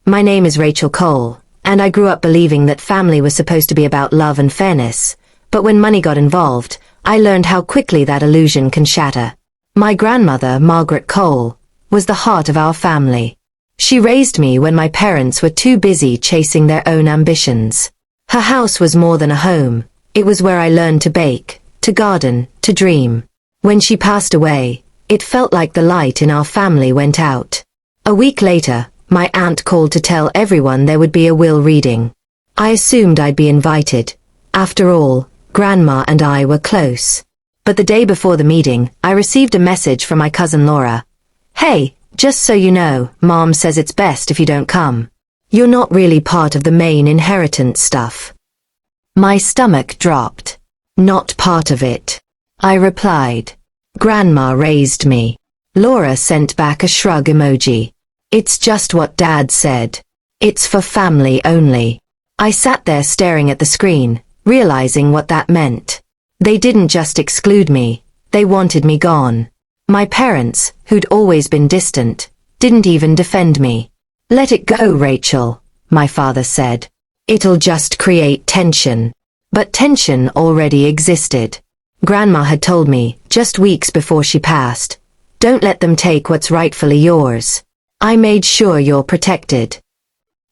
My name is Rachel Cole, and I grew up believing that family was supposed to be about love and fairness, but when money got involved, I learned how quickly that illusion can shatter. My grandmother, Margaret Cole, was the heart of our family. She raised me when my parents were too busy chasing their own ambitions. Her house was more than a home. It was where I learned to bake, to garden, to dream. When she passed away, it felt like the light in our family went out. A week later, my aunt called to tell everyone there would be a will reading. I assumed I'd be invited. After all, Grandma and I were close. But the day before the meeting, I received a message from my cousin Laura. "Hey, just so you know, Mom says it's best if you don't come. You're not really part of the main inheritance stuff." My stomach dropped. "Not part of it," I replied. Grandma raised me. Laura sent back a shrug emoji. "It's just what Dad said. It's for family only." I sat there staring at the screen, realizing what that meant. They didn't just exclude me, they wanted me gone. My parents, who'd always been distant, didn't even defend me. "Let it go, Rachel," my father said. "It'll just create tension." But tension already existed. Grandma had told me, just weeks before she passed, "Don't let them take what's rightfully yours. I made sure you're protected."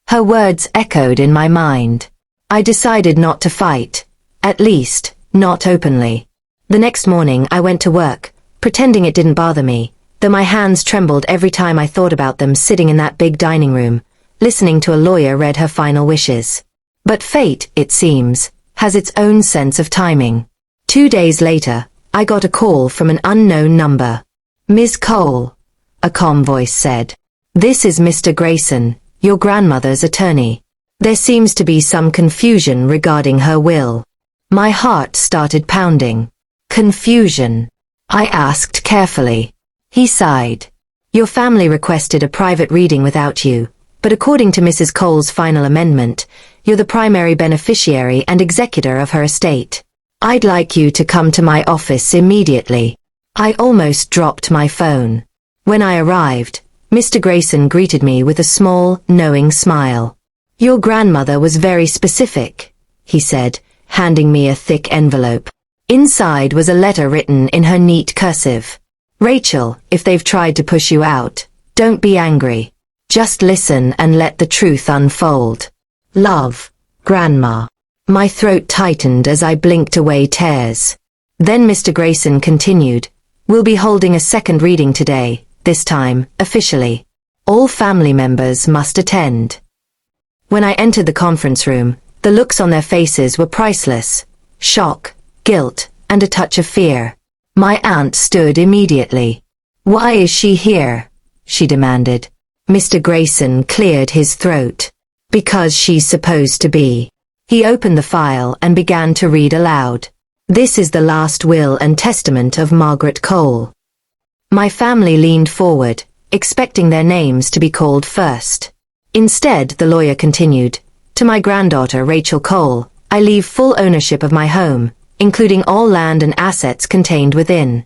Her words echoed in my mind. I decided not to fight, at least, not openly. The next morning I went to work, pretending it didn't bother me, though my hands trembled every time I thought about them sitting in that big dining room, listening to a lawyer read her final wishes. But fate, it seems, has its own sense of timing. 2 days later, I got a call from an unknown number. "Ms. Cole," a calm voice said. "This is Mr. Grayson, your grandmother's attorney. There seems to be some confusion regarding her will." My heart started pounding. "Confusion?" I asked carefully. He sighed. "Your family requested a private reading without you, but according to Mrs. Cole's final amendment, you're the primary beneficiary and executor of her estate. I'd like you to come to my office immediately." I almost dropped my phone. When I arrived, Mr. Grayson greeted me with a small, knowing smile. "Your grandmother was very specific," he said, handing me a thick envelope. Inside was a letter written in her neat cursive. "Rachel, if they've tried to push you out, don't be angry. Just listen and let the truth unfold. Love, Grandma." My throat tightened as I blinked away tears. Then Mr. Grayson continued, "We'll be holding a second reading today, this time, officially. All family members must attend." When I entered the conference room, the looks on their faces were priceless. Shock, guilt, and a touch of fear. My aunt stood immediately. "Why is she here?" she demanded. Mr. Grayson cleared his throat. "Because she's supposed to be." He opened the file and began to read aloud. "This is the last will and testament of Margaret Cole." My family leaned forward, expecting their names to be called first. Instead, the lawyer continued, "To my granddaughter Rachel Cole, I leave full ownership of my home, including all land and assets contained within."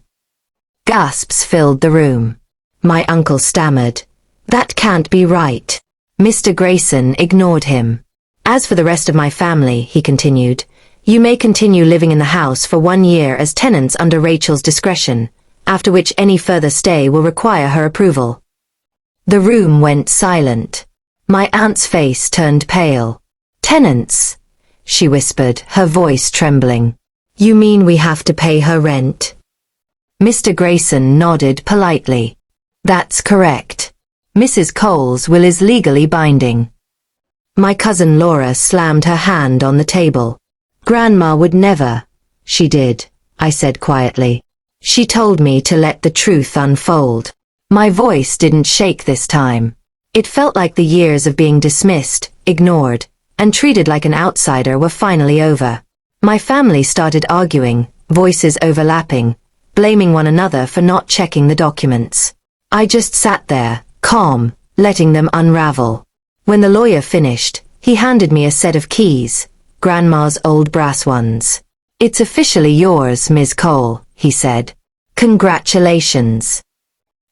Gasps filled the room. My uncle stammered, "That can't be right." Mr. Grayson ignored him. "As for the rest of my family," he continued, "you may continue living in the house for 1 year as tenants under Rachel's discretion, after which any further stay will require her approval." The room went silent. My aunt's face turned pale. "Tenants?" she whispered, her voice trembling. "You mean we have to pay her rent?" Mr. Grayson nodded politely. "That's correct. Mrs. Cole's will is legally binding." My cousin Laura slammed her hand on the table. "Grandma would never." "She did," I said quietly. "She told me to let the truth unfold." My voice didn't shake this time. It felt like the years of being dismissed, ignored, and treated like an outsider were finally over. My family started arguing, voices overlapping, blaming one another for not checking the documents. I just sat there, calm, letting them unravel. When the lawyer finished, he handed me a set of keys, Grandma's old brass ones. "It's officially yours, Ms. Cole," he said. "Congratulations."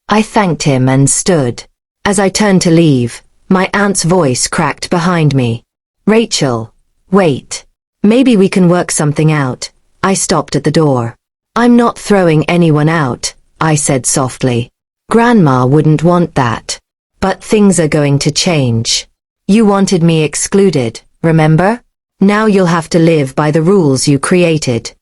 I thanked him and stood. As I turned to leave, My aunt's voice cracked behind me. Rachel, wait. Maybe we can work something out. I stopped at the door. I'm not throwing anyone out, I said softly. Grandma wouldn't want that. But things are going to change. You wanted me excluded, remember? Now you'll have to live by the rules you created.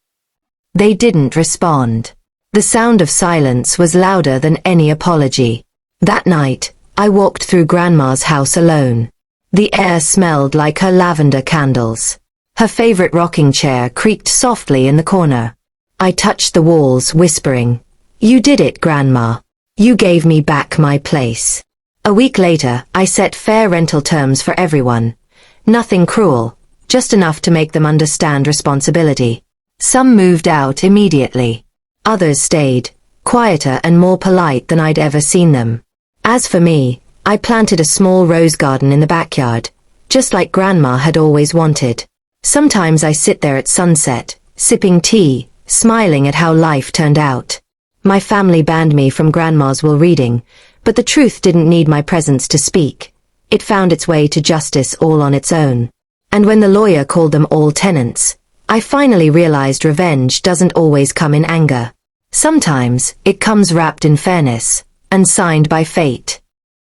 They didn't respond. The sound of silence was louder than any apology. That night, I walked through Grandma's house alone. The air smelled like her lavender candles. Her favorite rocking chair creaked softly in the corner. I touched the walls, whispering, "You did it, Grandma. You gave me back my place." A week later, I set fair rental terms for everyone. Nothing cruel, just enough to make them understand responsibility. Some moved out immediately. Others stayed, quieter and more polite than I'd ever seen them. As for me, I planted a small rose garden in the backyard, just like Grandma had always wanted. Sometimes I sit there at sunset, sipping tea, smiling at how life turned out. My family banned me from Grandma's will reading, but the truth didn't need my presence to speak. It found its way to justice all on its own. And when the lawyer called them all tenants, I finally realized revenge doesn't always come in anger. Sometimes, it comes wrapped in fairness, and signed by fate.